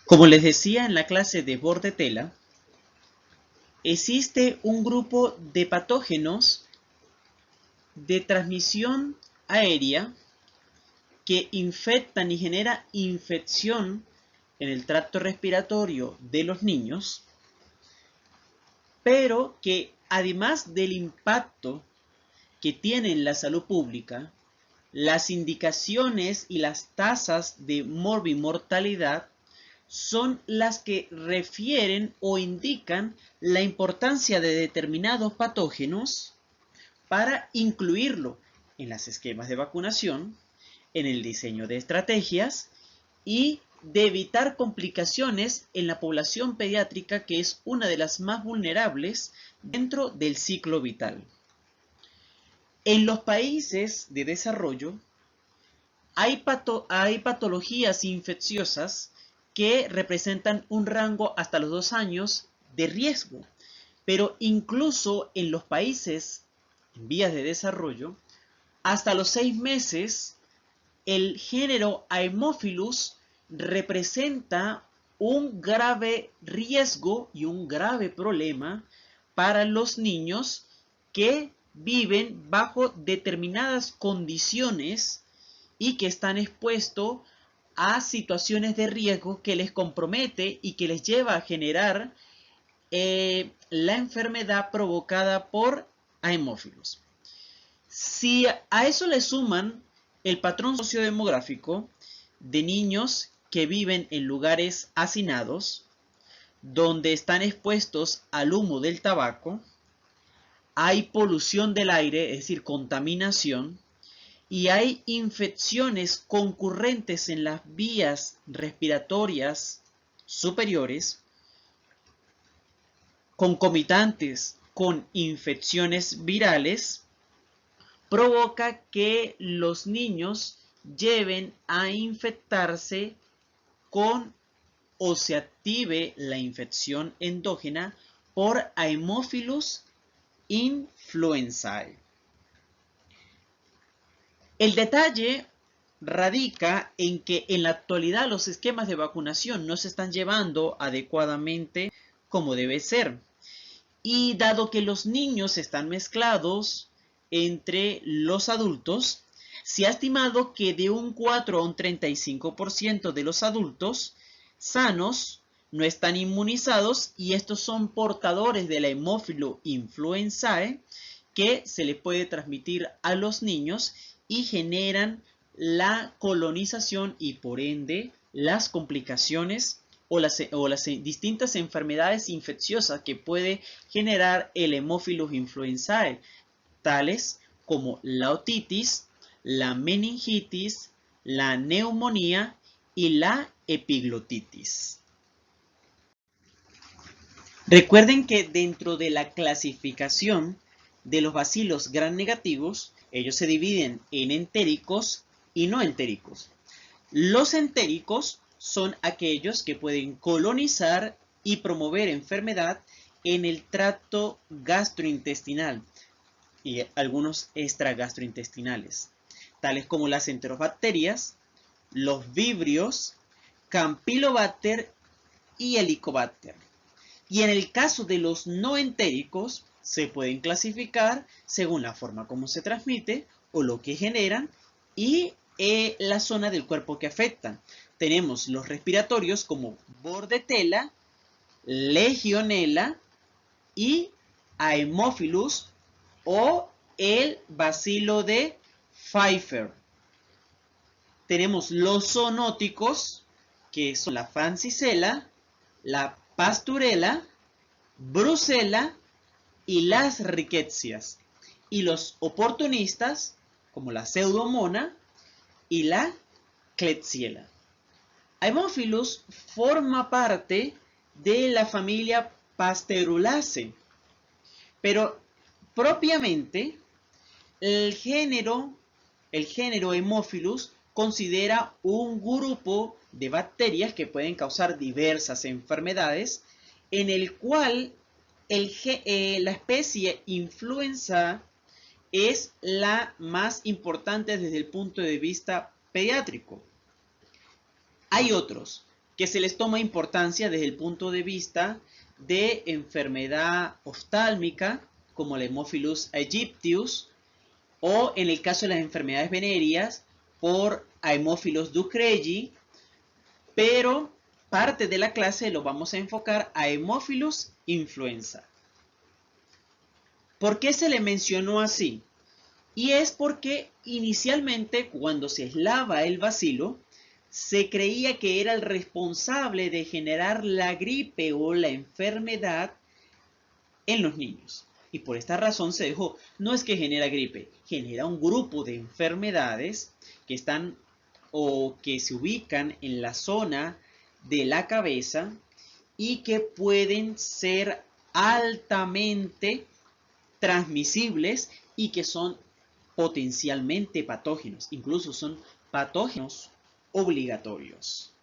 Como les decía en la clase de Bordetella, existe un grupo de patógenos de transmisión aérea que infectan y generan infección en el tracto respiratorio de los niños, pero que además del impacto que tiene en la salud pública, las indicaciones y las tasas de morbimortalidad son las que refieren o indican la importancia de determinados patógenos para incluirlo en los esquemas de vacunación, en el diseño de estrategias y de evitar complicaciones en la población pediátrica, que es una de las más vulnerables dentro del ciclo vital. En los países de desarrollo hay patologías infecciosas que representan un rango hasta los 2 años de riesgo, pero incluso en los países en vías de desarrollo, hasta los 6 meses, el género Haemophilus representa un grave riesgo y un grave problema para los niños que viven bajo determinadas condiciones y que están expuestos a situaciones de riesgo que les compromete y que les lleva a generar la enfermedad provocada por Haemophilus. Si a eso le suman el patrón sociodemográfico de niños que viven en lugares hacinados, donde están expuestos al humo del tabaco, hay polución del aire, es decir, contaminación, y hay infecciones concurrentes en las vías respiratorias superiores, concomitantes con infecciones virales, provoca que los niños lleven a infectarse con o se active la infección endógena por Haemophilus influenzae. El detalle radica en que en la actualidad los esquemas de vacunación no se están llevando adecuadamente como debe ser. Y dado que los niños están mezclados entre los adultos, se ha estimado que de un 4 a un 35% de los adultos sanos no están inmunizados, y estos son portadores de la Haemophilus influenzae que se le puede transmitir a los niños y generan la colonización y por ende las complicaciones o las distintas enfermedades infecciosas que puede generar el Haemophilus influenzae, tales como la otitis, la meningitis, la neumonía y la epiglotitis. Recuerden que dentro de la clasificación de los bacilos gram negativos, ellos se dividen en entéricos y no entéricos. Los entéricos son aquellos que pueden colonizar y promover enfermedad en el tracto gastrointestinal y algunos extragastrointestinales, tales como las enterobacterias, los vibrios, Campylobacter y Helicobacter. Y en el caso de los no entéricos, se pueden clasificar según la forma como se transmite o lo que generan y la zona del cuerpo que afectan. Tenemos los respiratorios como Bordetella, Legionella y Haemophilus o el bacilo de Pfeiffer. Tenemos los zoonóticos, que son la Francisella, la Pasturella, Brucella y las Rickettsias. Y los oportunistas, como la Pseudomonas y la Klebsiella. Haemophilus forma parte de la familia Pasteurulaceae, pero propiamente el género Haemophilus considera un grupo de bacterias que pueden causar diversas enfermedades, en el cual la especie influenza es la más importante desde el punto de vista pediátrico. Hay otros, que se les toma importancia desde el punto de vista de enfermedad oftálmica, como la Haemophilus aegyptius, o en el caso de las enfermedades venéreas, por Haemophilus ducreyi, pero parte de la clase lo vamos a enfocar a Haemophilus influenza. ¿Por qué se le mencionó así? Y es porque inicialmente, cuando se aislaba el bacilo, se creía que era el responsable de generar la gripe o la enfermedad en los niños. Y por esta razón se dejó, no es que genera gripe, genera un grupo de enfermedades que están o que se ubican en la zona de la cabeza y que pueden ser altamente transmisibles y que son potencialmente patógenos, incluso son patógenos obligatorios.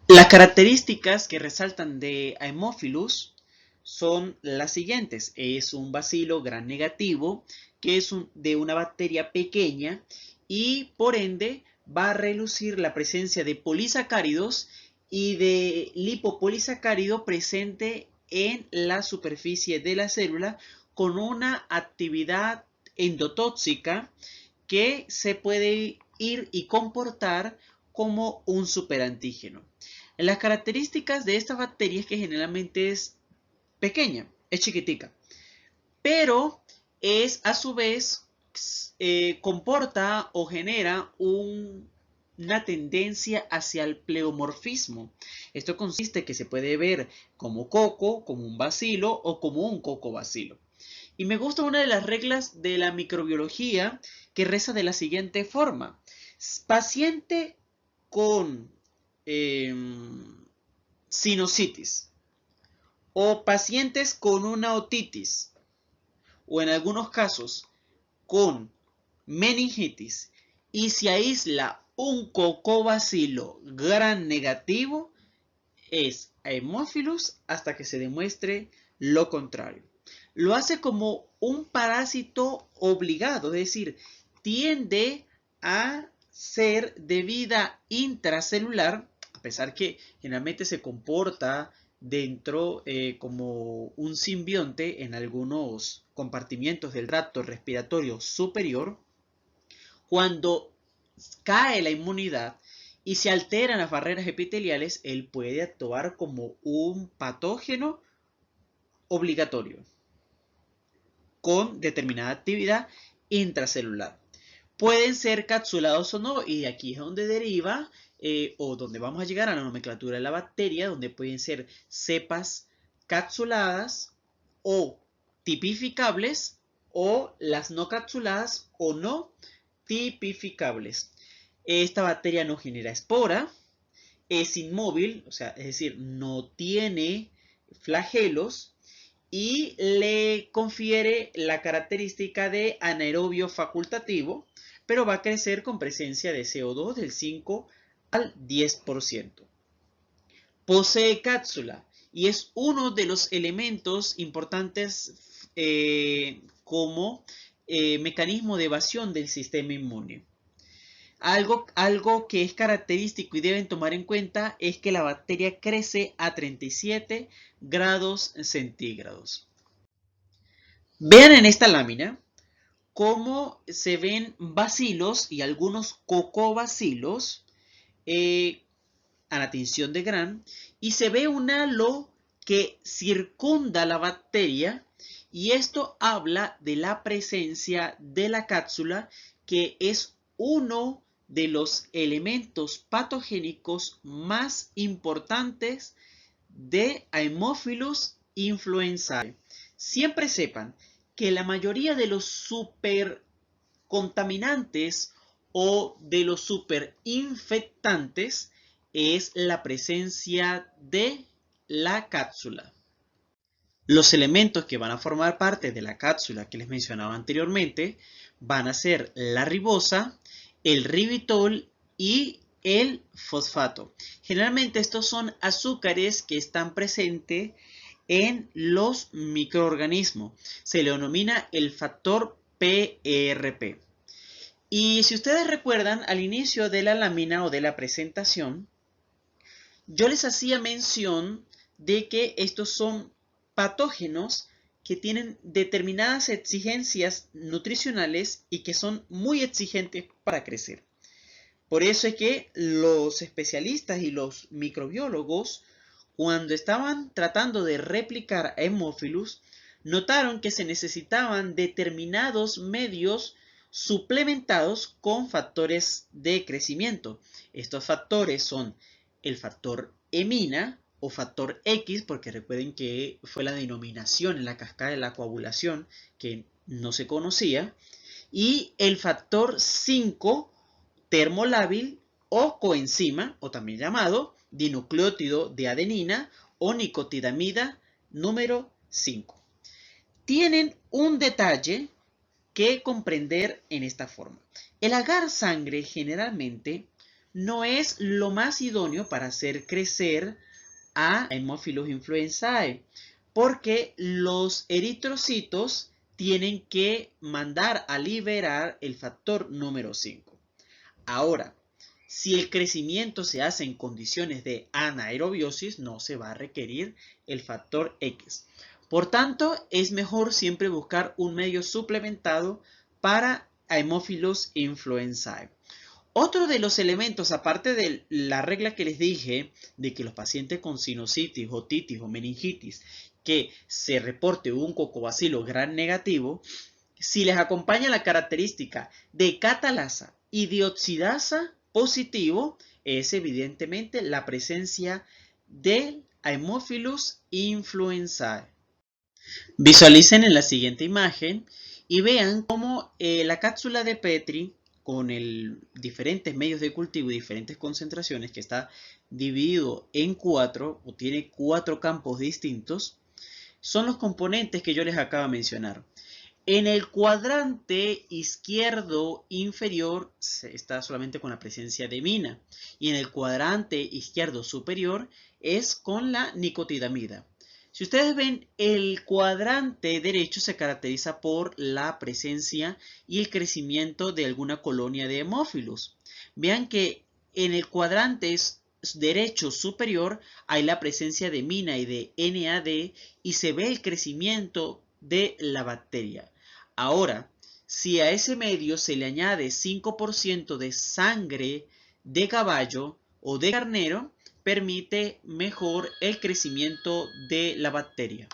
Las características que resaltan de Haemophilus son las siguientes. Es un bacilo gram negativo, que es de una bacteria pequeña y por ende va a relucir la presencia de polisacáridos y de lipopolisacárido presente en la superficie de la célula con una actividad endotóxica que se puede ir y comportar como un superantígeno. Las características de esta bacteria es que generalmente es pequeña, es chiquitica, pero es a su vez comporta o genera una tendencia hacia el pleomorfismo. Esto consiste en que se puede ver como coco, como un bacilo o como un cocobacilo. Y me gusta una de las reglas de la microbiología que reza de la siguiente forma. Paciente con sinusitis o pacientes con una otitis o en algunos casos con meningitis y se aísla un cocobacilo gram negativo, es Haemophilus hasta que se demuestre lo contrario. Lo hace como un parásito obligado, es decir, tiende a ser de vida intracelular, a pesar que generalmente se comporta dentro como un simbionte en algunos compartimientos del tracto respiratorio superior. Cuando cae la inmunidad y se alteran las barreras epiteliales, él puede actuar como un patógeno obligatorio con determinada actividad intracelular. Pueden ser capsulados o no, y de aquí es donde deriva o donde vamos a llegar a la nomenclatura de la bacteria, donde pueden ser cepas capsuladas o tipificables, o las no capsuladas o no tipificables. Esta bacteria no genera espora, es inmóvil, o sea, es decir, no tiene flagelos, y le confiere la característica de anaerobio facultativo, pero va a crecer con presencia de CO2 del 5 al 10%. Posee cápsula y es uno de los elementos importantes como mecanismo de evasión del sistema inmune. Algo que es característico y deben tomar en cuenta es que la bacteria crece a 37 grados centígrados. Vean en esta lámina cómo se ven bacilos y algunos cocobacilos a la tinción de Gram y se ve un halo que circunda la bacteria y esto habla de la presencia de la cápsula, que es uno de los elementos patogénicos más importantes de Haemophilus influenzae. Siempre sepan que la mayoría de los supercontaminantes o de los superinfectantes es la presencia de la cápsula. Los elementos que van a formar parte de la cápsula que les mencionaba anteriormente van a ser la ribosa, el ribitol y el fosfato. Generalmente estos son azúcares que están presentes en los microorganismos. Se le denomina el factor PRP. Y si ustedes recuerdan, al inicio de la lámina o de la presentación, yo les hacía mención de que estos son patógenos que tienen determinadas exigencias nutricionales y que son muy exigentes para crecer. Por eso es que los especialistas y los microbiólogos, cuando estaban tratando de replicar a Haemophilus, notaron que se necesitaban determinados medios suplementados con factores de crecimiento. Estos factores son el factor hemina o factor X, porque recuerden que fue la denominación en la cascada de la coagulación que no se conocía, y el factor 5 termolábil o coenzima, o también llamado dinucleótido de adenina o nicotidamida número 5. Tienen un detalle que comprender en esta forma. El agar sangre generalmente no es lo más idóneo para hacer crecer a Haemophilus influenzae, porque los eritrocitos tienen que mandar a liberar el factor número 5. Ahora, si el crecimiento se hace en condiciones de anaerobiosis, no se va a requerir el factor X. Por tanto, es mejor siempre buscar un medio suplementado para Haemophilus influenzae. Otro de los elementos, aparte de la regla que les dije, de que los pacientes con sinusitis, otitis o meningitis, que se reporte un cocobacilo gram negativo, si les acompaña la característica de catalasa y de oxidasa positivo, es evidentemente la presencia del Haemophilus influenzae. Visualicen en la siguiente imagen y vean cómo la cápsula de Petri con diferentes medios de cultivo y diferentes concentraciones, que está dividido en 4 o tiene 4 campos distintos, son los componentes que yo les acabo de mencionar. En el cuadrante izquierdo inferior está solamente con la presencia de hemina y en el cuadrante izquierdo superior es con la nicotidamida. Si ustedes ven, el cuadrante derecho se caracteriza por la presencia y el crecimiento de alguna colonia de Haemophilus. Vean que en el cuadrante derecho superior hay la presencia de hemina y de NAD y se ve el crecimiento de la bacteria. Ahora, si a ese medio se le añade 5% de sangre de caballo o de carnero, permite mejor el crecimiento de la bacteria.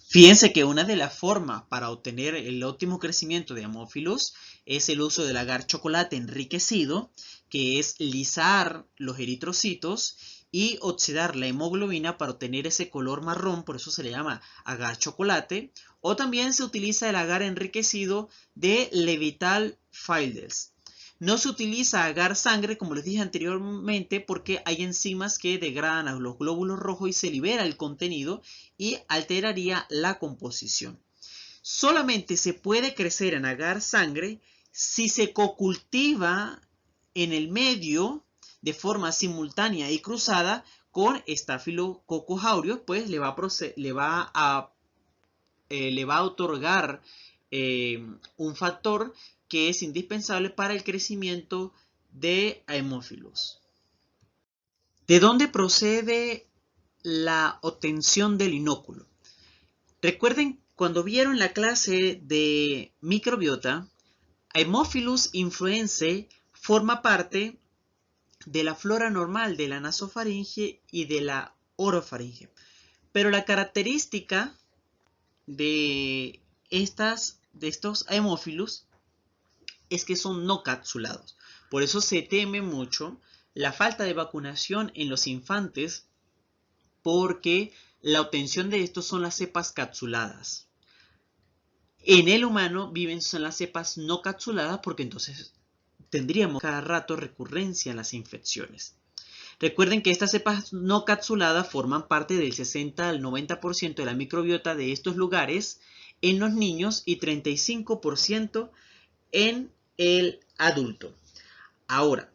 Fíjense que una de las formas para obtener el óptimo crecimiento de Haemophilus es el uso del agar chocolate enriquecido, que es lisar los eritrocitos y oxidar la hemoglobina para obtener ese color marrón, por eso se le llama agar chocolate. O también se utiliza el agar enriquecido de Levital Fields. No se utiliza agar sangre, como les dije anteriormente, porque hay enzimas que degradan a los glóbulos rojos y se libera el contenido y alteraría la composición. Solamente se puede crecer en agar sangre si se cocultiva en el medio de forma simultánea y cruzada con Staphylococcus aureus, pues le va a otorgar un factor que es indispensable para el crecimiento de Haemophilus. ¿De dónde procede la obtención del inóculo? Recuerden, cuando vieron la clase de microbiota, Haemophilus influenzae forma parte de la flora normal de la nasofaringe y de la orofaringe. Pero la característica de estos Haemophilus es que son no capsulados. Por eso se teme mucho la falta de vacunación en los infantes, porque la obtención de estos son las cepas capsuladas. En el humano son las cepas no capsuladas, porque entonces tendríamos cada rato recurrencia en las infecciones. Recuerden que estas cepas no capsuladas forman parte del 60 al 90% de la microbiota de estos lugares en los niños y 35% en el adulto. Ahora,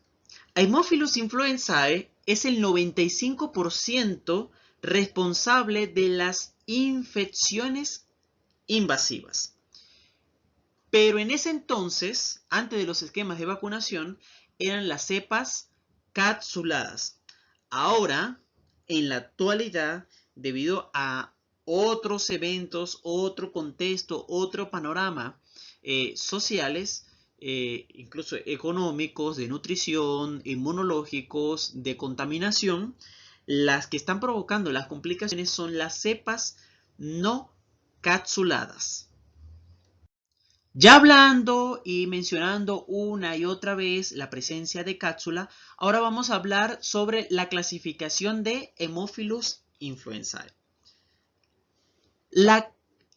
Haemophilus influenzae es el 95% responsable de las infecciones invasivas. Pero en ese entonces, antes de los esquemas de vacunación, eran las cepas capsuladas. Ahora, en la actualidad, debido a otros eventos, otro contexto, otro panorama sociales, incluso económicos, de nutrición, inmunológicos, de contaminación, las que están provocando las complicaciones son las cepas no capsuladas. Ya hablando y mencionando una y otra vez la presencia de cápsula, ahora vamos a hablar sobre la clasificación de Haemophilus influenzae.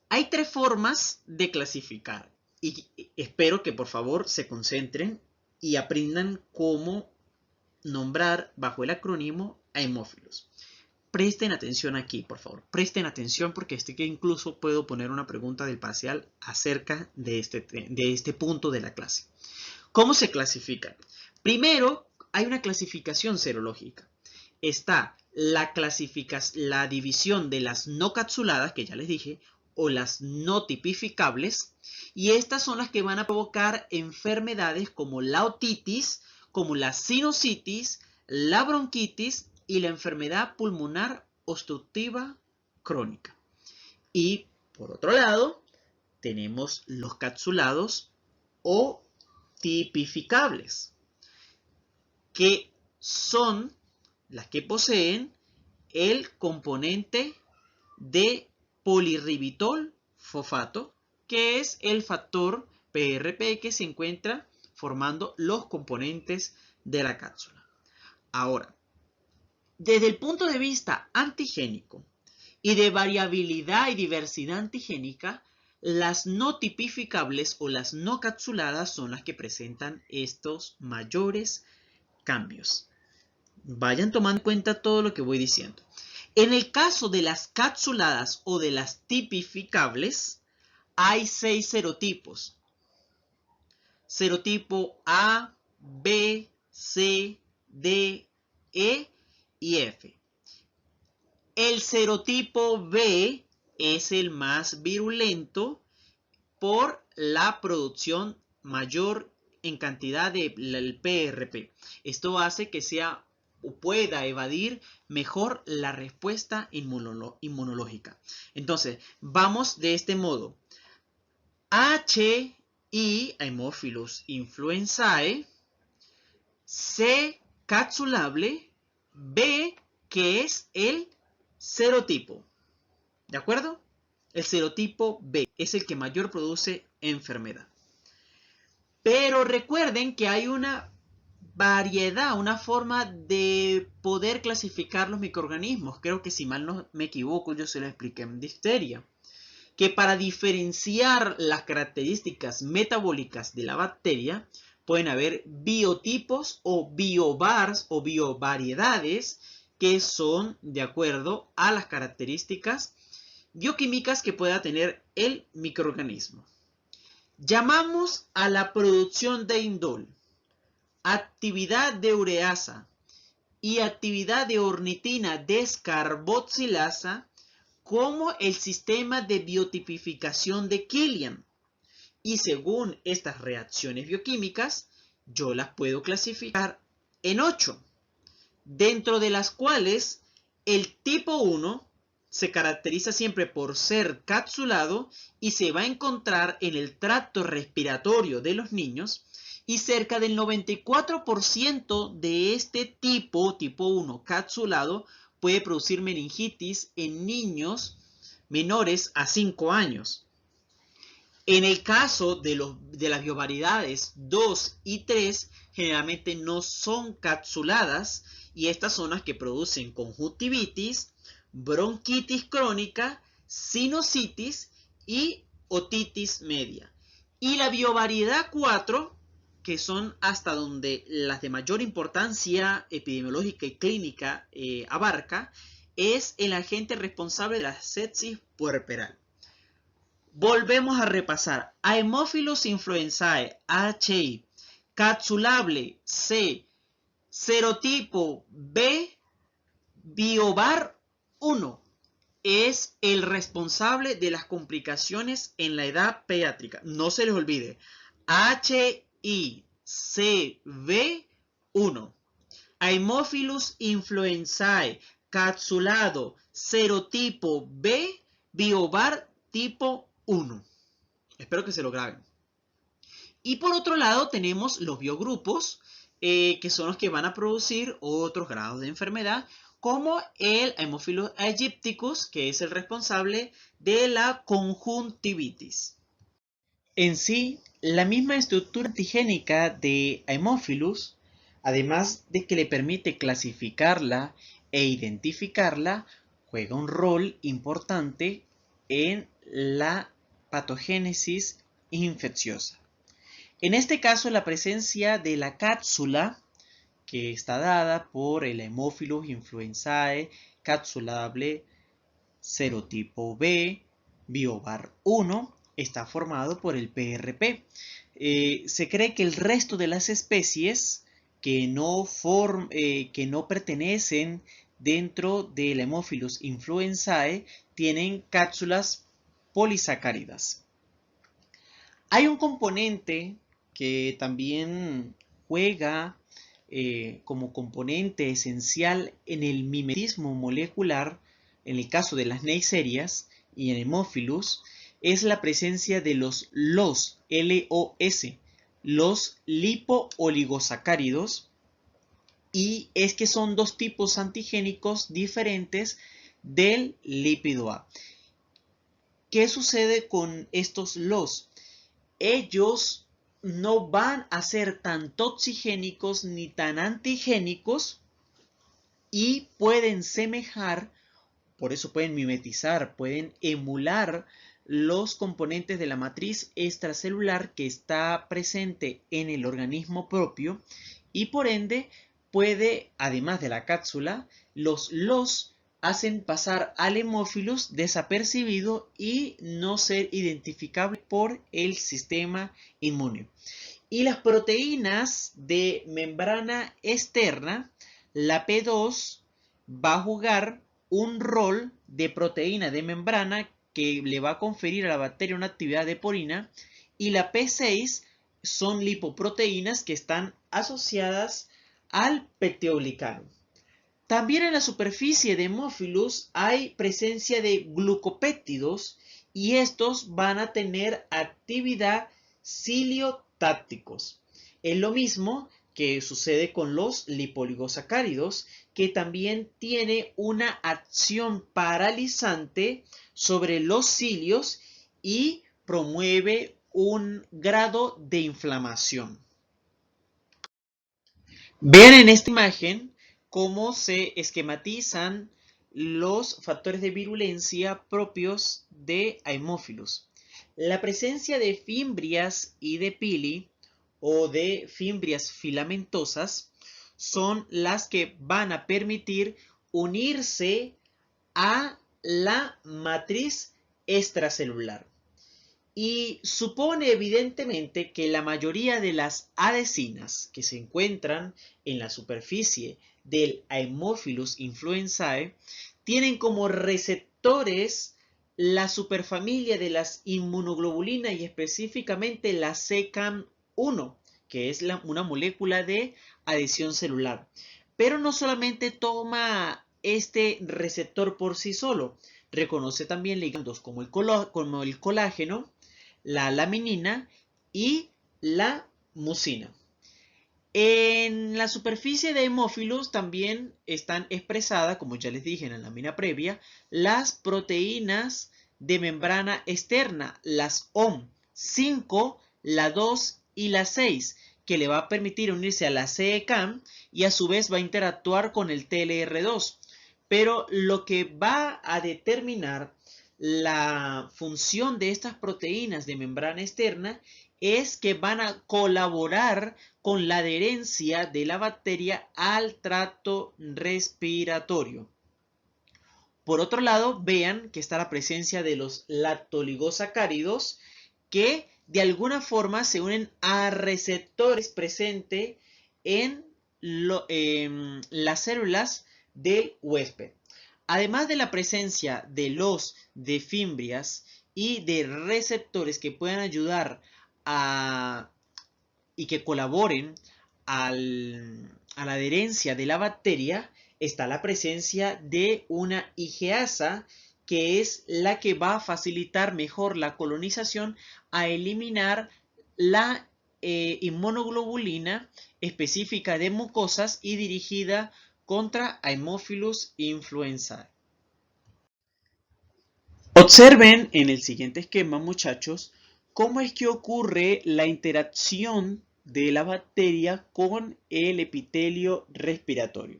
Hay tres formas de clasificar y espero que por favor se concentren y aprendan cómo nombrar bajo el acrónimo Haemophilus. Presten atención aquí, por favor. Presten atención porque que incluso puedo poner una pregunta del parcial acerca de este punto de la clase. ¿Cómo se clasifican? Primero, hay una clasificación serológica. Está la división de las no capsuladas, que ya les dije, o las no tipificables, y estas son las que van a provocar enfermedades como la otitis, como la sinusitis, la bronquitis y la enfermedad pulmonar obstructiva crónica. Y por otro lado, tenemos los capsulados o tipificables, que son las que poseen el componente de polirribitol fosfato, que es el factor PRP que se encuentra formando los componentes de la cápsula. Ahora, desde el punto de vista antigénico y de variabilidad y diversidad antigénica, las no tipificables o las no capsuladas son las que presentan estos mayores cambios. Vayan tomando en cuenta todo lo que voy diciendo. En el caso de las capsuladas o de las tipificables, hay 6 serotipos. Serotipo A, B, C, D, E y F. El serotipo B es el más virulento por la producción mayor en cantidad del PRP. Esto hace que sea o pueda evadir mejor la respuesta inmunológica. Entonces, vamos de este modo. H, Haemophilus influenzae. C, capsulable. B, que es el serotipo. ¿De acuerdo? El serotipo B es el que mayor produce enfermedad. Pero recuerden que hay una variedad, una forma de poder clasificar los microorganismos. Creo que si mal no me equivoco, yo se lo expliqué en difteria. Que para diferenciar las características metabólicas de la bacteria, pueden haber biotipos o biovars o biovariedades que son de acuerdo a las características bioquímicas que pueda tener el microorganismo. Llamamos a la producción de indol, actividad de ureasa y actividad de ornitina descarboxilasa como el sistema de biotipificación de Killian. Y según estas reacciones bioquímicas, yo las puedo clasificar en 8, dentro de las cuales el tipo 1 se caracteriza siempre por ser capsulado y se va a encontrar en el tracto respiratorio de los niños, y cerca del 94% de este tipo 1 capsulado puede producir meningitis en niños menores a 5 años. En el caso de las biovariedades 2 y 3, generalmente no son capsuladas y estas son las que producen conjuntivitis, bronquitis crónica, sinusitis y otitis media. Y la biovariedad 4, que son hasta donde las de mayor importancia epidemiológica y clínica abarca, es el agente responsable de la sepsis puerperal. Volvemos a repasar. Haemophilus influenzae, HI, capsulable, C, serotipo B, biovar 1. es el responsable de las complicaciones en la edad pediátrica. No se les olvide. HICV1. Haemophilus influenzae, capsulado, serotipo B, biovar tipo 1. Espero que se lo graben. Y por otro lado tenemos los biogrupos, que son los que van a producir otros grados de enfermedad, como el Haemophilus aegypticus, que es el responsable de la conjuntivitis. En sí, la misma estructura antigénica de Haemophilus, además de que le permite clasificarla e identificarla, juega un rol importante en la patogénesis infecciosa. En este caso, la presencia de la cápsula, que está dada por el Haemophilus influenzae capsulable serotipo B, biovar 1, está formado por el PRP. Se cree que el resto de las especies que no pertenecen dentro del Haemophilus influenzae tienen cápsulas polisacáridas. Hay un componente que también juega como componente esencial en el mimetismo molecular, en el caso de las Neisseриas y en Haemophilus, es la presencia de los LOS, L-O-S, los lipooligosacáridos, y es que son dos tipos antigénicos diferentes del lípido A. ¿Qué sucede con estos LOS? Ellos no van a ser tan toxigénicos ni tan antigénicos y pueden semejar, por eso pueden mimetizar, pueden emular los componentes de la matriz extracelular que está presente en el organismo propio y por ende puede, además de la cápsula, los hacen pasar al Haemophilus desapercibido y no ser identificable por el sistema inmune. Y las proteínas de membrana externa, la P2 va a jugar un rol de proteína de membrana que le va a conferir a la bacteria una actividad heporina, y la P6 son lipoproteínas que están asociadas al peptidoglicano. También en la superficie de Haemophilus hay presencia de glucopéptidos y estos van a tener actividad ciliotácticos. Es lo mismo que sucede con los lipoligosacáridos, que también tiene una acción paralizante sobre los cilios y promueve un grado de inflamación. Vean en esta imagen cómo se esquematizan los factores de virulencia propios de Haemophilus. La presencia de fimbrias y de pili o de fimbrias filamentosas son las que van a permitir unirse a la matriz extracelular. Y supone evidentemente que la mayoría de las adhesinas que se encuentran en la superficie del Haemophilus influenzae tienen como receptores la superfamilia de las inmunoglobulinas y específicamente la CECAM1, que es una molécula de adhesión celular. Pero no solamente toma este receptor por sí solo, reconoce también ligandos como el colágeno, la laminina y la mucina. En la superficie de Haemophilus también están expresadas, como ya les dije en la lámina previa, las proteínas de membrana externa, las OM5, la 2 y la 6, que le va a permitir unirse a la CECAM y a su vez va a interactuar con el TLR2. Pero lo que va a determinar la función de estas proteínas de membrana externa es que van a colaborar con la adherencia de la bacteria al tracto respiratorio. Por otro lado, vean que está la presencia de los lactoligosacáridos que de alguna forma se unen a receptores presentes en las células del huésped. Además de la presencia de los de fimbrias y de receptores que puedan ayudar y que colaboren a la adherencia de la bacteria, está la presencia de una IgA, que es la que va a facilitar mejor la colonización a eliminar la inmunoglobulina específica de mucosas y dirigida contra Haemophilus influenzae. Observen en el siguiente esquema, muchachos, cómo es que ocurre la interacción de la bacteria con el epitelio respiratorio.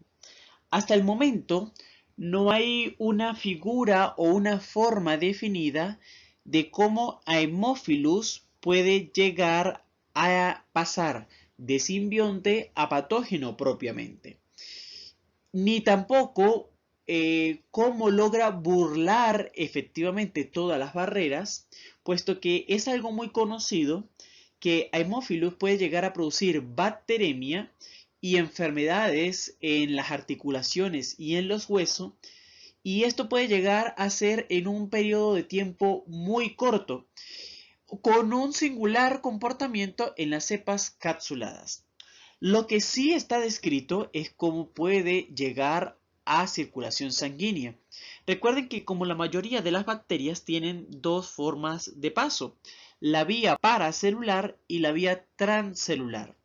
Hasta el momento no hay una figura o una forma definida de cómo Haemophilus puede llegar a pasar de simbionte a patógeno propiamente. Ni tampoco cómo logra burlar efectivamente todas las barreras, puesto que es algo muy conocido que Haemophilus puede llegar a producir bacteremia y enfermedades en las articulaciones y en los huesos, y esto puede llegar a ser en un periodo de tiempo muy corto, con un singular comportamiento en las cepas capsuladas. Lo que sí está descrito es cómo puede llegar a circulación sanguínea. Recuerden que como la mayoría de las bacterias tienen dos formas de paso, la vía paracelular y la vía transcelular.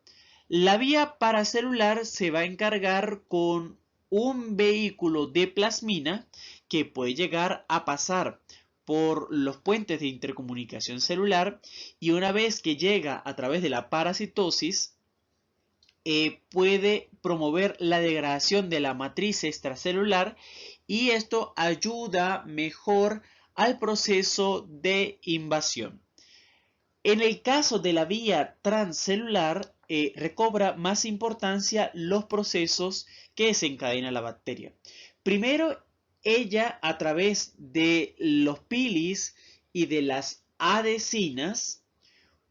La vía paracelular se va a encargar con un vehículo de plasmina que puede llegar a pasar por los puentes de intercomunicación celular, y una vez que llega a través de la parasitosis, puede promover la degradación de la matriz extracelular, y esto ayuda mejor al proceso de invasión. En el caso de la vía transcelular, recobra más importancia los procesos que desencadena la bacteria. Primero, ella a través de los pilis y de las adhesinas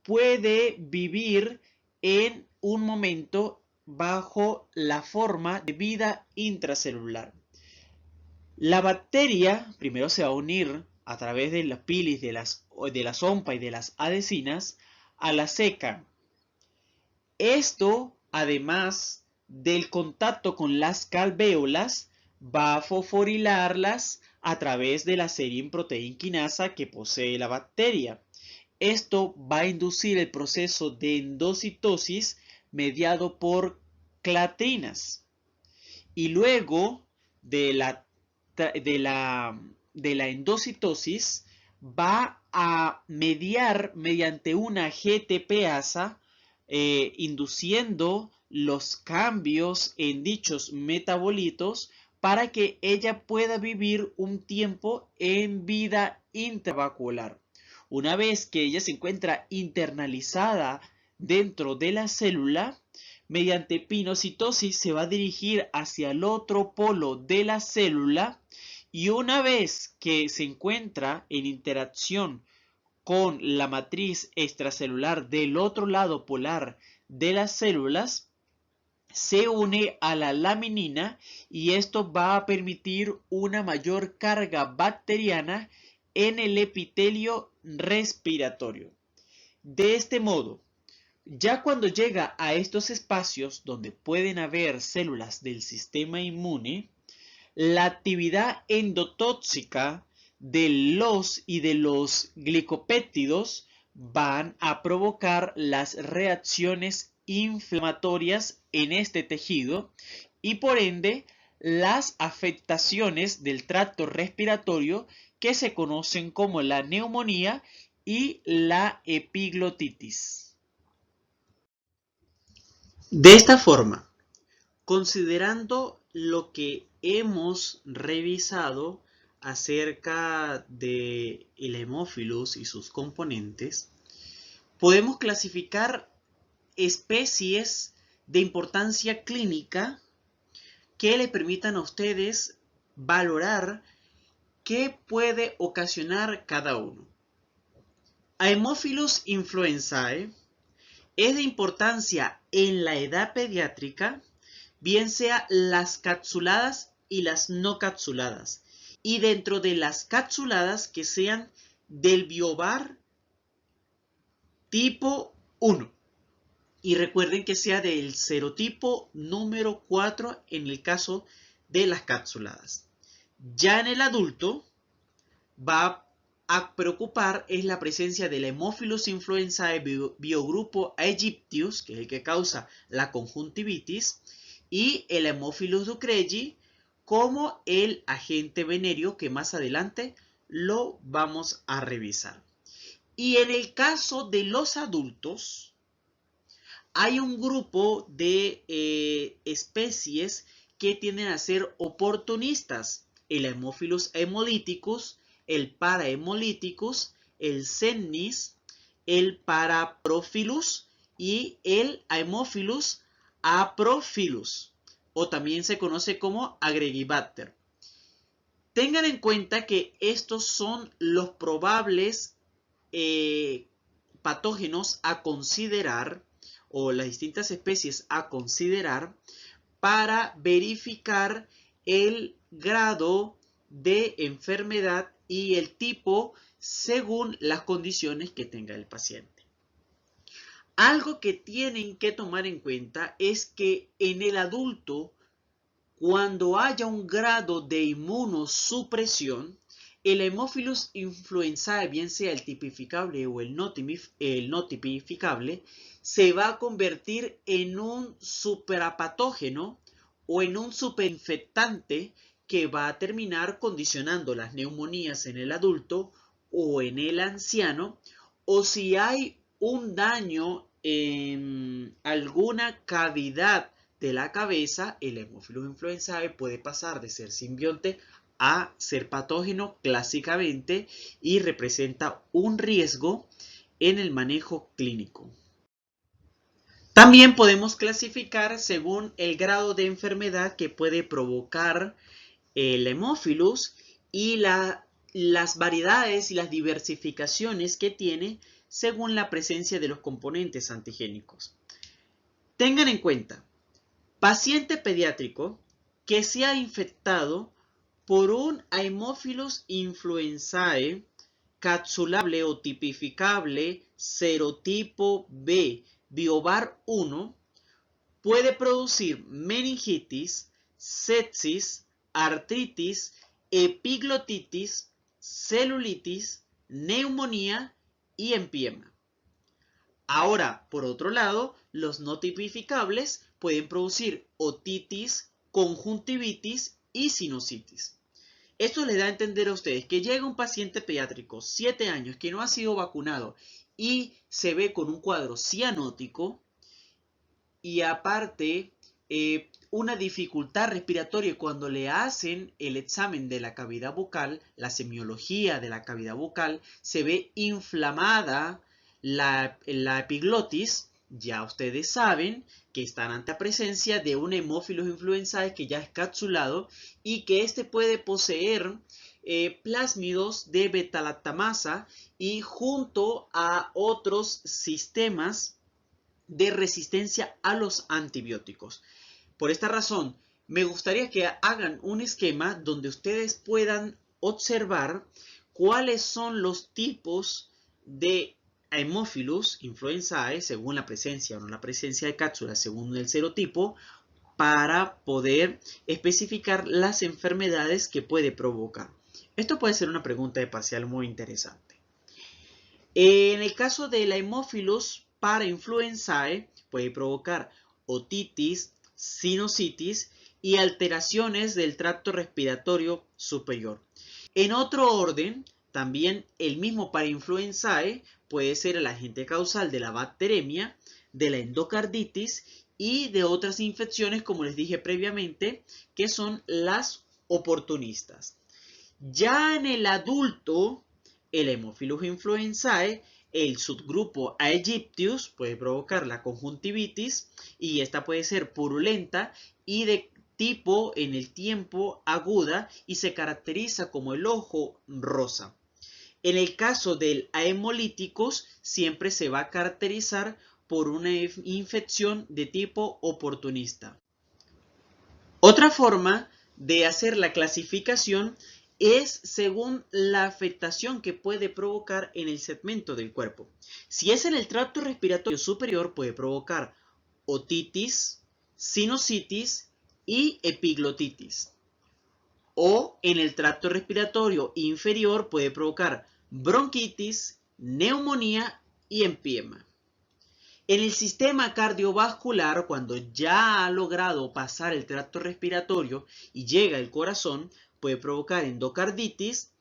puede vivir en un momento bajo la forma de vida intracelular. La bacteria primero se va a unir a través de las pilis, de las OMPA y de las adhesinas a la ceca. Esto, además del contacto con las calvéolas, va a fosforilarlas a través de la serine protein quinasa que posee la bacteria. Esto va a inducir el proceso de endocitosis mediado por clatrinas. Y luego de la endocitosis va a mediar mediante una GTPasa, induciendo los cambios en dichos metabolitos para que ella pueda vivir un tiempo en vida intravascular. Una vez que ella se encuentra internalizada dentro de la célula, mediante pinocitosis se va a dirigir hacia el otro polo de la célula, y una vez que se encuentra en interacción con la matriz extracelular del otro lado polar de las células, se une a la laminina, y esto va a permitir una mayor carga bacteriana en el epitelio respiratorio. De este modo, ya cuando llega a estos espacios donde pueden haber células del sistema inmune, la actividad endotóxica de los glicopéptidos van a provocar las reacciones inflamatorias en este tejido, y por ende las afectaciones del tracto respiratorio que se conocen como la neumonía y la epiglotitis. De esta forma, considerando lo que hemos revisado acerca de el Haemophilus y sus componentes, podemos clasificar especies de importancia clínica que le permitan a ustedes valorar qué puede ocasionar cada uno. Haemophilus influenzae es de importancia en la edad pediátrica, bien sea las capsuladas y las no capsuladas. Y dentro de las capsuladas que sean del biobar tipo 1. Y recuerden que sea del serotipo número 4 en el caso de las capsuladas. Ya en el adulto va a preocupar es la presencia del Haemophilus influenzae biogrupo aegyptius, que es el que causa la conjuntivitis, y el Haemophilus ducreyi como el agente venéreo que más adelante lo vamos a revisar. Y en el caso de los adultos, hay un grupo de especies que tienden a ser oportunistas. El Haemophilus hemolyticus, el Parahemolyticus, el Sennis, el Paraprophilus y el Haemophilus aprophilus, o también se conoce como Agregibater. Tengan en cuenta que estos son los probables patógenos a considerar o las distintas especies a considerar para verificar el grado de enfermedad y el tipo según las condiciones que tenga el paciente. Algo que tienen que tomar en cuenta es que en el adulto, cuando haya un grado de inmunosupresión, el Haemophilus influenzae, bien sea el tipificable o el no tipificable, se va a convertir en un superapatógeno o en un superinfectante que va a terminar condicionando las neumonías en el adulto o en el anciano, o si hay un daño en alguna cavidad de la cabeza, el Haemophilus influenzae puede pasar de ser simbionte a ser patógeno clásicamente y representa un riesgo en el manejo clínico. También podemos clasificar según el grado de enfermedad que puede provocar el Haemophilus y las variedades y las diversificaciones que tiene según la presencia de los componentes antigénicos. Tengan en cuenta, paciente pediátrico que se ha infectado por un Haemophilus influenzae capsulable o tipificable serotipo B biobar 1 puede producir meningitis, sepsis, artritis, epiglotitis, celulitis, neumonía y empiema. Ahora, por otro lado, los no tipificables pueden producir otitis, conjuntivitis y sinusitis. Esto les da a entender a ustedes que llega un paciente pediátrico, 7 años, que no ha sido vacunado y se ve con un cuadro cianótico y aparte una dificultad respiratoria cuando le hacen el examen de la cavidad bucal, la semiología de la cavidad bucal, se ve inflamada la epiglotis. Ya ustedes saben que están ante la presencia de un Haemophilus influenzae que ya es capsulado y que este puede poseer plásmidos de beta-lactamasa y junto a otros sistemas de resistencia a los antibióticos. Por esta razón, me gustaría que hagan un esquema donde ustedes puedan observar cuáles son los tipos de Haemophilus influenzae según la presencia o no la presencia de cápsulas según el serotipo para poder especificar las enfermedades que puede provocar. Esto puede ser una pregunta de parcial muy interesante. En el caso del Haemophilus parainfluenzae puede provocar otitis, sinusitis y alteraciones del tracto respiratorio superior. En otro orden, también el mismo parainfluenzae puede ser el agente causal de la bacteremia, de la endocarditis y de otras infecciones, como les dije previamente, que son las oportunistas. Ya en el adulto, el Haemophilus influenzae, el subgrupo Aegyptius puede provocar la conjuntivitis y esta puede ser purulenta y de tipo en el tiempo aguda y se caracteriza como el ojo rosa. En el caso del Haemolyticus siempre se va a caracterizar por una infección de tipo oportunista. Otra forma de hacer la clasificación es según la afectación que puede provocar en el segmento del cuerpo. Si es en el tracto respiratorio superior, puede provocar otitis, sinusitis y epiglotitis. O en el tracto respiratorio inferior puede provocar bronquitis, neumonía y empiema. En el sistema cardiovascular, cuando ya ha logrado pasar el tracto respiratorio y llega al corazón, puede provocar endocarditis,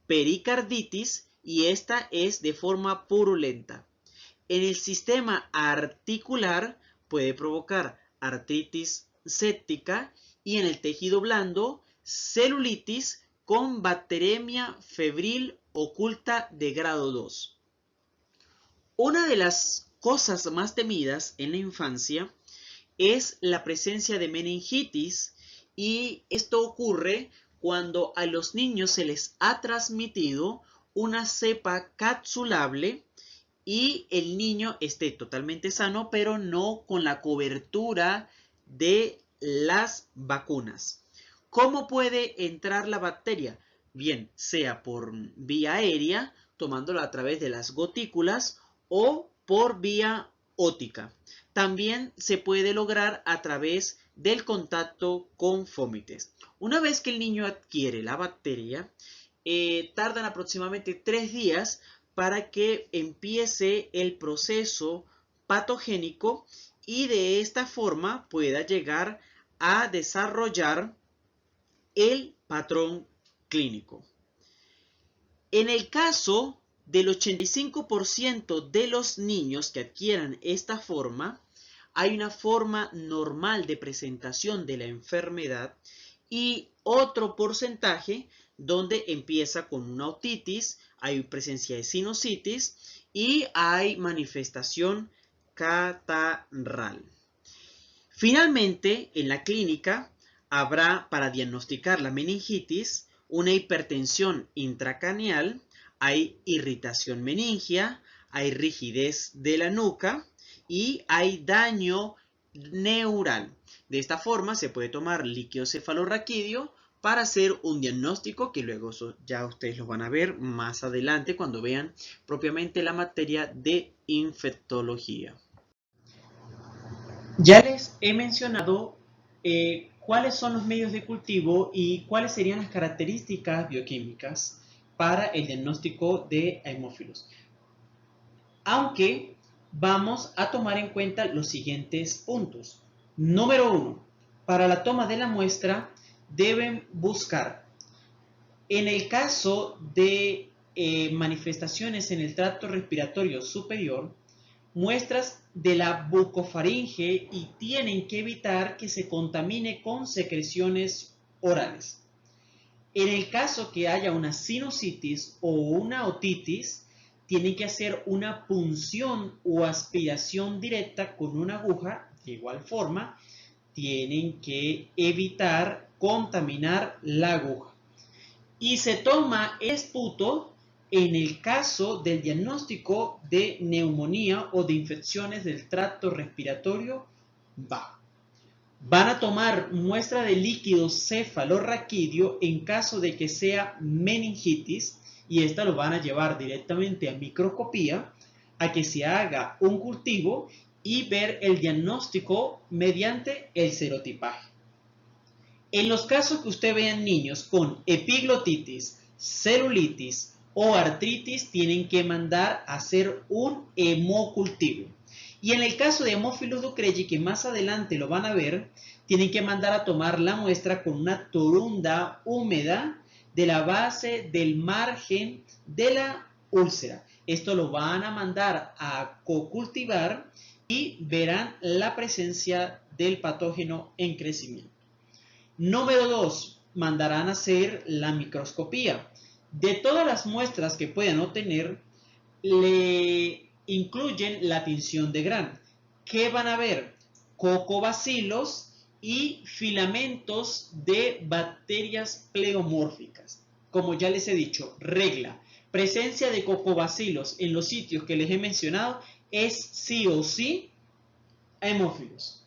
pericarditis y esta es de forma purulenta. En el sistema articular puede provocar artritis séptica y en el tejido blando celulitis con bacteremia febril oculta de grado 2. Una de las cosas más temidas en la infancia es la presencia de meningitis y esto ocurre cuando a los niños se les ha transmitido una cepa capsulable y el niño esté totalmente sano, pero no con la cobertura de las vacunas. ¿Cómo puede entrar la bacteria? Bien, sea por vía aérea, tomándola a través de las gotículas, o por vía ótica. También se puede lograr a través del contacto con fomites. Una vez que el niño adquiere la bacteria, tardan aproximadamente 3 días para que empiece el proceso patogénico y de esta forma pueda llegar a desarrollar el patrón clínico. En el caso del 85% de los niños que adquieran esta forma, hay una forma normal de presentación de la enfermedad y otro porcentaje donde empieza con una otitis, hay presencia de sinusitis y hay manifestación catarral. Finalmente, en la clínica habrá para diagnosticar la meningitis una hipertensión intracraneal, hay irritación meningia, hay rigidez de la nuca y hay daño neural. De esta forma se puede tomar líquido cefalorraquídeo para hacer un diagnóstico que luego ya ustedes lo van a ver más adelante cuando vean propiamente la materia de infectología. Ya les he mencionado cuáles son los medios de cultivo y cuáles serían las características bioquímicas para el diagnóstico de hemófilos. Aunque vamos a tomar en cuenta los siguientes puntos. Número 1. Para la toma de la muestra deben buscar, en el caso de manifestaciones en el tracto respiratorio superior, muestras de la bucofaringe y tienen que evitar que se contamine con secreciones orales. En el caso que haya una sinusitis o una otitis, tienen que hacer una punción o aspiración directa con una aguja. De igual forma, tienen que evitar contaminar la aguja. Y se toma esputo en el caso del diagnóstico de neumonía o de infecciones del tracto respiratorio bajo. Van a tomar muestra de líquido cefalorraquídeo en caso de que sea meningitis y esta lo van a llevar directamente a microscopía a que se haga un cultivo y ver el diagnóstico mediante el serotipaje. En los casos que usted vea en niños con epiglotitis, celulitis o artritis, tienen que mandar a hacer un hemocultivo. Y en el caso de Haemophilus ducreyi, que más adelante lo van a ver, tienen que mandar a tomar la muestra con una torunda húmeda de la base del margen de la úlcera. Esto lo van a mandar a cocultivar y verán la presencia del patógeno en crecimiento. Número 2. Mandarán a hacer la microscopía. De todas las muestras que puedan obtener, le incluyen la tinción de Gram. ¿Qué van a ver? Cocobacilos y filamentos de bacterias pleomórficas. Como ya les he dicho, regla. Presencia de cocobacilos en los sitios que les he mencionado es sí o sí hemófilos.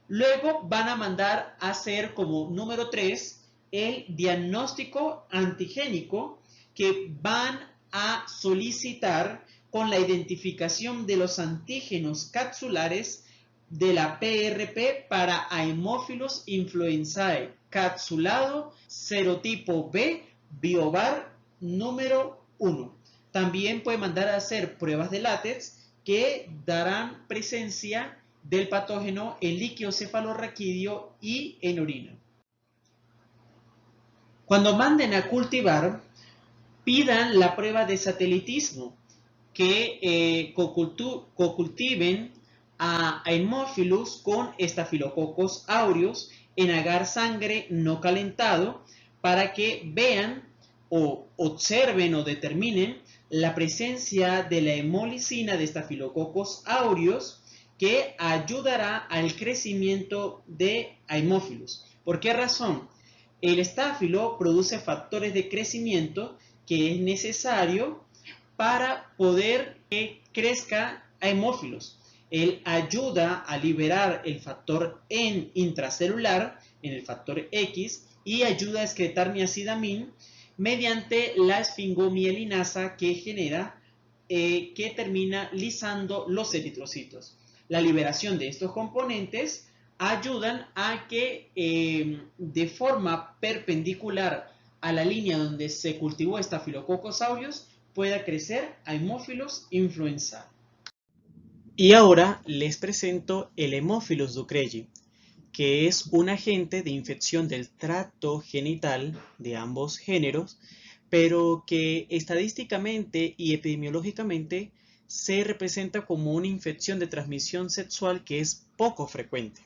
Luego van a mandar a hacer como número 3 el diagnóstico antigénico que van a solicitar con la identificación de los antígenos capsulares de la PRP para Haemophilus influenzae capsulado serotipo B, Biovar número 1. También puede mandar a hacer pruebas de látex que darán presencia del patógeno en líquido cefalorraquídeo y en orina. Cuando manden a cultivar, pidan la prueba de satelitismo, que cocultiven a Haemophilus con Staphylococcus aureus en agar sangre no calentado para que vean o observen o determinen la presencia de la hemolicina de Staphylococcus aureus que ayudará al crecimiento de Haemophilus. ¿Por qué razón? El estáfilo produce factores de crecimiento que es necesario para poder que crezca Haemophilus. Él ayuda a liberar el factor N intracelular, en el factor X, y ayuda a excretar niacinamida mediante la esfingomielinasa que genera, que termina lisando los eritrocitos. La liberación de estos componentes ayudan a que de forma perpendicular a la línea donde se cultivó Staphylococcus aureus pueda crecer Haemophilus influenzae. Y ahora les presento el Haemophilus ducreyi, que es un agente de infección del tracto genital de ambos géneros, pero que estadísticamente y epidemiológicamente se representa como una infección de transmisión sexual que es poco frecuente.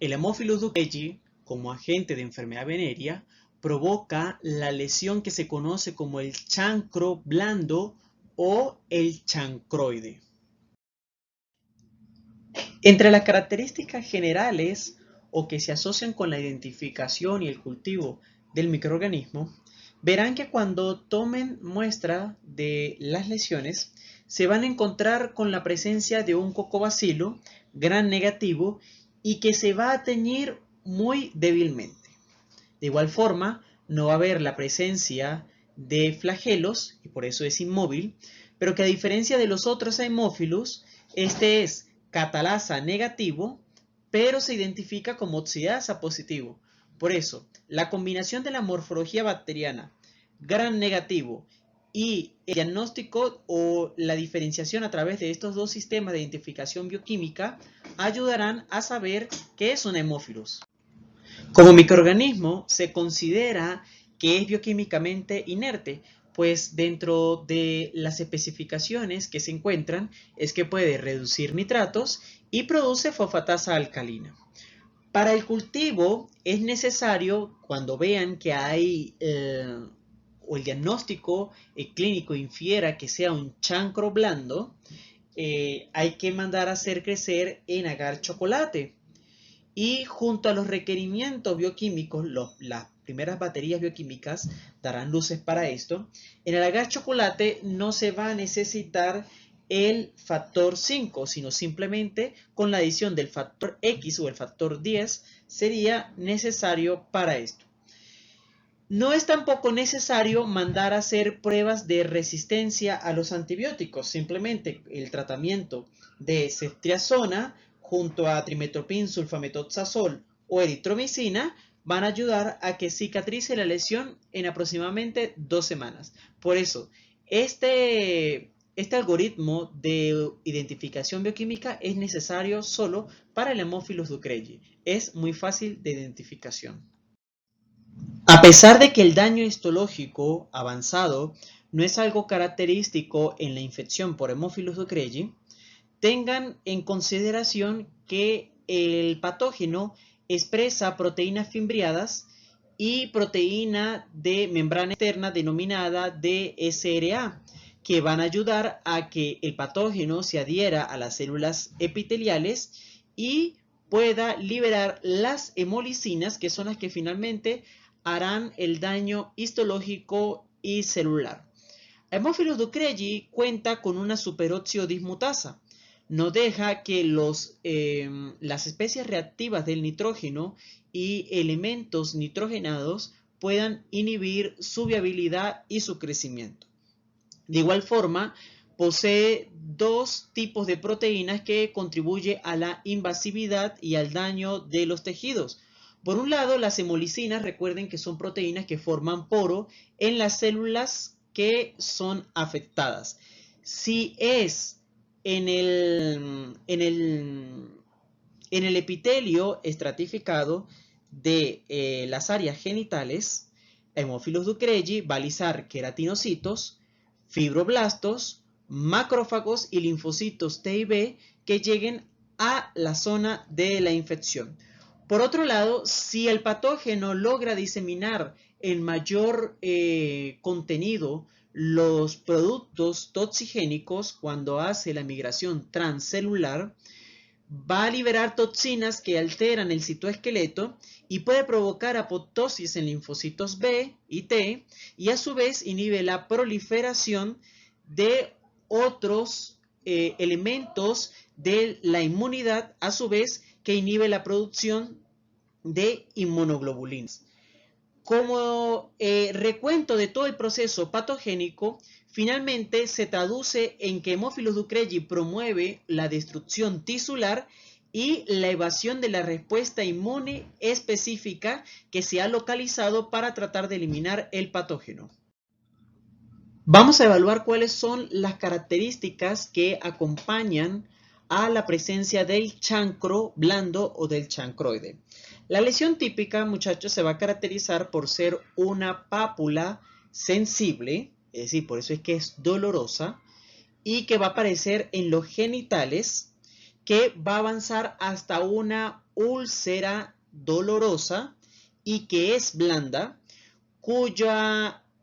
El Haemophilus ducreyi, como agente de enfermedad venérea, provoca la lesión que se conoce como el chancro blando o el chancroide. Entre las características generales o que se asocian con la identificación y el cultivo del microorganismo, verán que cuando tomen muestra de las lesiones, se van a encontrar con la presencia de un cocobacilo gram negativo y que se va a teñir muy débilmente. De igual forma, no va a haber la presencia de flagelos, y por eso es inmóvil, pero que a diferencia de los otros Haemophilus, este es catalasa negativo, pero se identifica como oxidasa positivo. Por eso, la combinación de la morfología bacteriana gram negativo y el diagnóstico o la diferenciación a través de estos dos sistemas de identificación bioquímica ayudarán a saber qué es un Haemophilus. Como microorganismo se considera que es bioquímicamente inerte, pues dentro de las especificaciones que se encuentran es que puede reducir nitratos y produce fosfatasa alcalina. Para el cultivo es necesario, cuando vean que hay o el diagnóstico clínico infiera que sea un chancro blando, hay que mandar a hacer crecer en agar chocolate. Y junto a los requerimientos bioquímicos, las primeras baterías bioquímicas darán luces para esto. En el agar chocolate no se va a necesitar el factor 5, sino simplemente con la adición del factor X o el factor 10 sería necesario para esto. No es tampoco necesario mandar a hacer pruebas de resistencia a los antibióticos, simplemente el tratamiento de ceftriaxona junto a trimetoprim sulfamethoxazol o eritromicina van a ayudar a que cicatrice la lesión en aproximadamente 2 semanas. Por eso, este algoritmo de identificación bioquímica es necesario solo para el Haemophilus ducreyi. Es muy fácil de identificación. A pesar de que el daño histológico avanzado no es algo característico en la infección por Haemophilus ducreyi, tengan en consideración que el patógeno expresa proteínas fimbriadas y proteína de membrana externa denominada DSRA, que van a ayudar a que el patógeno se adhiera a las células epiteliales y pueda liberar las hemolicinas, que son las que finalmente harán el daño histológico y celular. Haemophilus ducreyi cuenta con una superóxido dismutasa. No deja que las especies reactivas del nitrógeno y elementos nitrogenados puedan inhibir su viabilidad y su crecimiento. De igual forma, posee dos tipos de proteínas que contribuyen a la invasividad y al daño de los tejidos. Por un lado, las hemolicinas, recuerden que son proteínas que forman poro en las células que son afectadas. Si es en el epitelio estratificado de las áreas genitales, Haemophilus ducreyi va a alisar queratinocitos, fibroblastos, macrófagos y linfocitos T y B que lleguen a la zona de la infección. Por otro lado, si el patógeno logra diseminar en mayor contenido los productos toxigénicos cuando hace la migración transcelular, va a liberar toxinas que alteran el citoesqueleto y puede provocar apoptosis en linfocitos B y T, y a su vez inhibe la proliferación de otros elementos de la inmunidad, a su vez que inhibe la producción de inmunoglobulinas. Como recuento de todo el proceso patogénico, finalmente se traduce en que Haemophilus ducreyi promueve la destrucción tisular y la evasión de la respuesta inmune específica que se ha localizado para tratar de eliminar el patógeno. Vamos a evaluar cuáles son las características que acompañan a la presencia del chancro blando o del chancroide. La lesión típica, muchachos, se va a caracterizar por ser una pápula sensible, es decir, por eso es que es dolorosa, y que va a aparecer en los genitales, que va a avanzar hasta una úlcera dolorosa y que es blanda, cuyo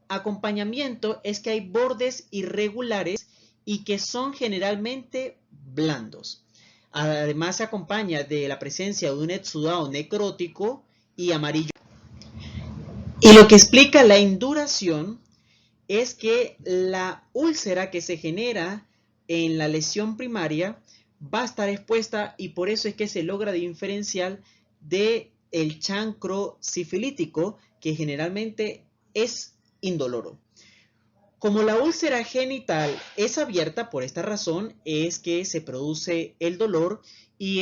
acompañamiento es que hay bordes irregulares y que son generalmente blandos. Además se acompaña de la presencia de un exudado necrótico y amarillo. Y lo que explica la induración es que la úlcera que se genera en la lesión primaria va a estar expuesta y por eso es que se logra diferenciar del chancro sifilítico, que generalmente es indoloro. Como la úlcera genital es abierta, por esta razón es que se produce el dolor y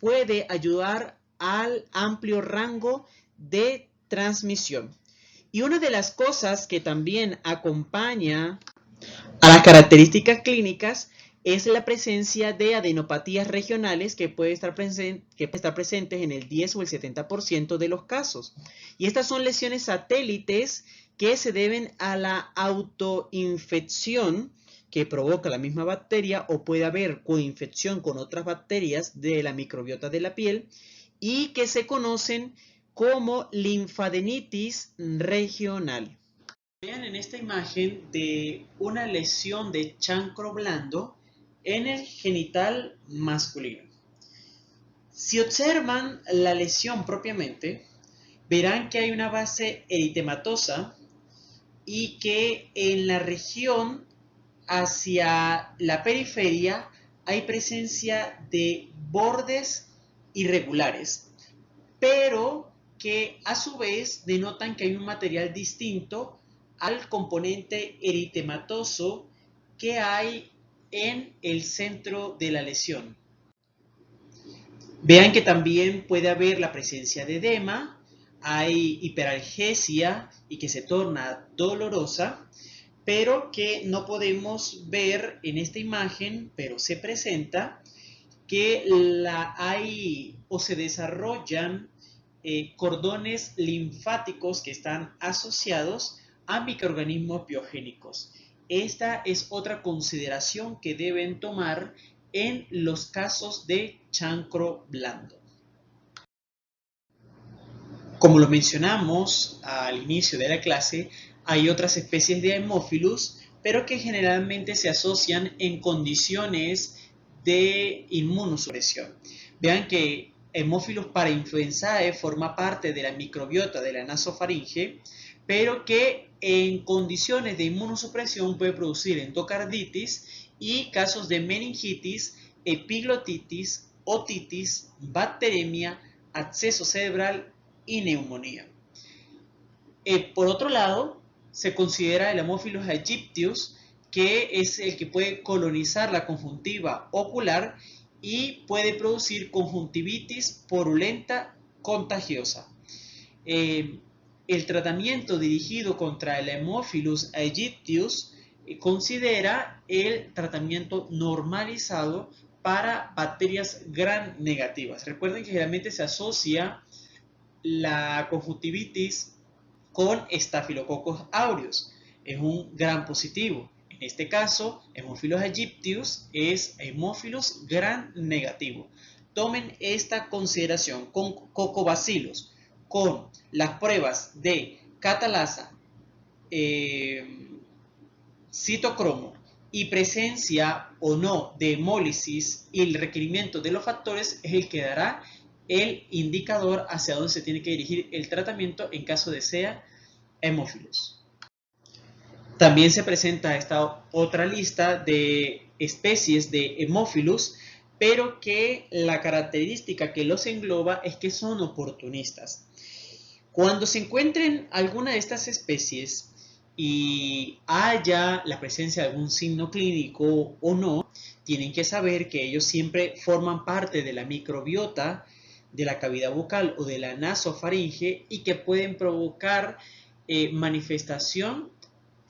puede ayudar al amplio rango de transmisión. Y una de las cosas que también acompaña a las características clínicas es la presencia de adenopatías regionales que puede estar presentes en el 10 o el 70% de los casos. Y estas son lesiones satélites que se deben a la autoinfección que provoca la misma bacteria, o puede haber coinfección con otras bacterias de la microbiota de la piel y que se conocen como linfadenitis regional. Vean en esta imagen de una lesión de chancro blando en el genital masculino. Si observan la lesión propiamente, verán que hay una base eritematosa y que en la región hacia la periferia hay presencia de bordes irregulares, pero que a su vez denotan que hay un material distinto al componente eritematoso que hay en el centro de la lesión. Vean que también puede haber la presencia de edema, hay hiperalgesia y que se torna dolorosa, pero que no podemos ver en esta imagen, pero se presenta que hay o se desarrollan cordones linfáticos que están asociados a microorganismos biogénicos. Esta es otra consideración que deben tomar en los casos de chancro blando. Como lo mencionamos al inicio de la clase, hay otras especies de Haemophilus, pero que generalmente se asocian en condiciones de inmunosupresión. Vean que Haemophilus parainfluenzae forma parte de la microbiota de la nasofaringe, pero que en condiciones de inmunosupresión puede producir endocarditis y casos de meningitis, epiglotitis, otitis, bacteremia, absceso cerebral y neumonía. Por otro lado, se considera el Haemophilus aegyptius, que es el que puede colonizar la conjuntiva ocular y puede producir conjuntivitis purulenta contagiosa. El tratamiento dirigido contra el Haemophilus aegyptius considera el tratamiento normalizado para bacterias gram negativas. Recuerden que generalmente se asocia la conjuntivitis con Staphylococcus aureus. Es un gram positivo. En este caso, Haemophilus aegyptius es Haemophilus gram negativo. Tomen esta consideración con Coccobacillus, con las pruebas de catalasa, citocromo y presencia o no de hemólisis y el requerimiento de los factores es el que dará el indicador hacia dónde se tiene que dirigir el tratamiento en caso de sea hemófilos. También se presenta esta otra lista de especies de hemófilos, pero que la característica que los engloba es que son oportunistas. Cuando se encuentren alguna de estas especies y haya la presencia de algún signo clínico o no, tienen que saber que ellos siempre forman parte de la microbiota de la cavidad bucal o de la nasofaringe y que pueden provocar manifestación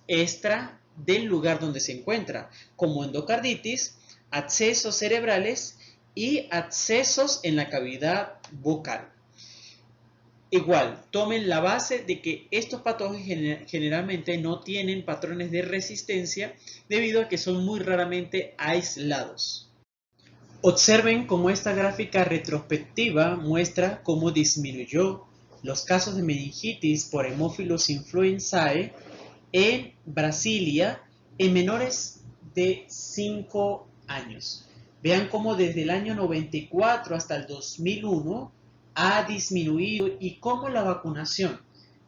extra del lugar donde se encuentra, como endocarditis, abscesos cerebrales y abscesos en la cavidad bucal. Igual, tomen la base de que estos patógenos generalmente no tienen patrones de resistencia debido a que son muy raramente aislados. Observen cómo esta gráfica retrospectiva muestra cómo disminuyó los casos de meningitis por Haemophilus influenzae en Brasilia en menores de 5 años. Vean cómo desde el año 94 hasta el 2001 ha disminuido y cómo la vacunación,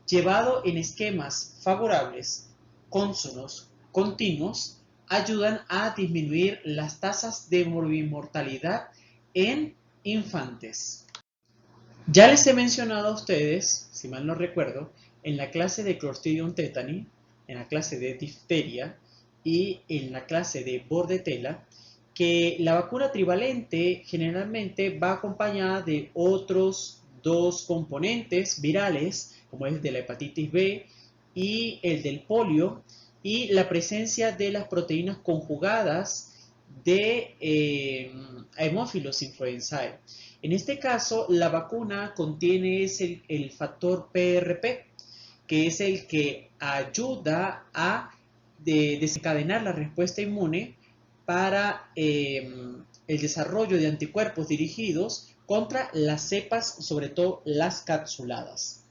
llevado en esquemas favorables, cónsonos, continuos, ayudan a disminuir las tasas de morbimortalidad en infantes. Ya les he mencionado a ustedes, si mal no recuerdo, en la clase de Clostridium tetani, en la clase de difteria y en la clase de bordetela, que la vacuna trivalente generalmente va acompañada de otros dos componentes virales, como es el de la hepatitis B y el del polio, y la presencia de las proteínas conjugadas de Haemophilus influenzae. En este caso, la vacuna contiene el factor PRP, que es el que ayuda a desencadenar la respuesta inmune para el desarrollo de anticuerpos dirigidos contra las cepas, sobre todo las capsuladas.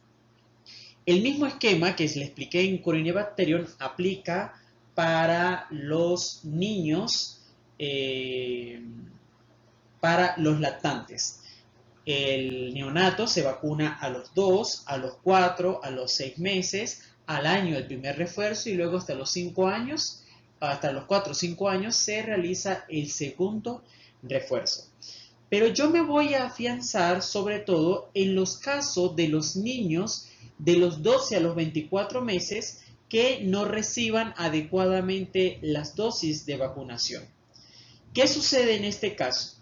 El mismo esquema que les expliqué en Corynebacterium aplica para los niños, para los lactantes. El neonato se vacuna a los 2, a los 4, a los 6 meses, al año el primer refuerzo y luego hasta los 5 años, hasta los 4 o 5 años se realiza el segundo refuerzo. Pero yo me voy a afianzar sobre todo en los casos de los niños de los 12 a los 24 meses que no reciban adecuadamente las dosis de vacunación. ¿Qué sucede en este caso?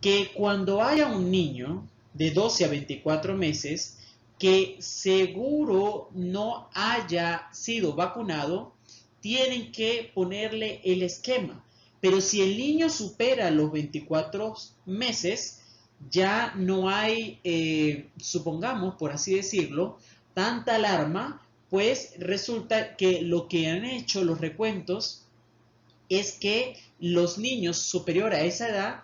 Que cuando haya un niño de 12 a 24 meses que seguro no haya sido vacunado, tienen que ponerle el esquema. Pero si el niño supera los 24 meses, ya no hay, supongamos, por así decirlo, tanta alarma, pues resulta que lo que han hecho los recuentos es que los niños superiores a esa edad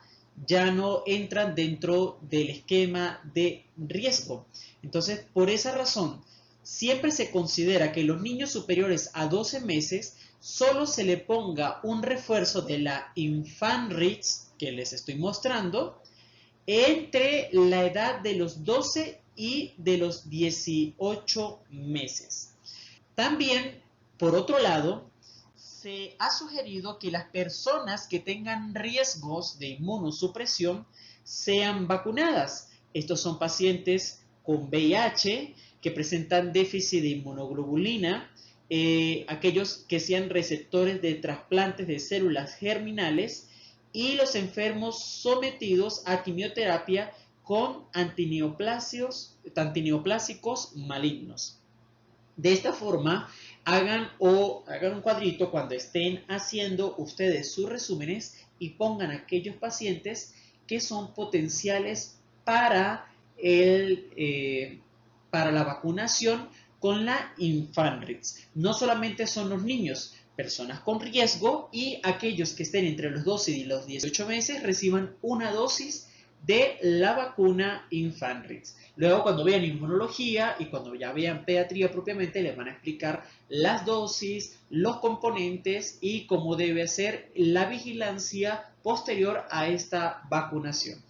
ya no entran dentro del esquema de riesgo. Entonces, por esa razón, siempre se considera que los niños superiores a 12 meses solo se le ponga un refuerzo de la Infanrix que les estoy mostrando entre la edad de los 12 y de los 18 meses. También, por otro lado, se ha sugerido que las personas que tengan riesgos de inmunosupresión sean vacunadas. Estos son pacientes con VIH, que presentan déficit de inmunoglobulina, aquellos que sean receptores de trasplantes de células germinales y los enfermos sometidos a quimioterapia con antineoplásicos malignos. De esta forma, hagan un cuadrito cuando estén haciendo ustedes sus resúmenes y pongan aquellos pacientes que son potenciales para, para la vacunación con la Infanrix. No solamente son los niños, personas con riesgo y aquellos que estén entre los 12 y los 18 meses reciban una dosis de la vacuna Infanrix. Luego, cuando vean inmunología y cuando ya vean pediatría propiamente, les van a explicar las dosis, los componentes y cómo debe ser la vigilancia posterior a esta vacunación.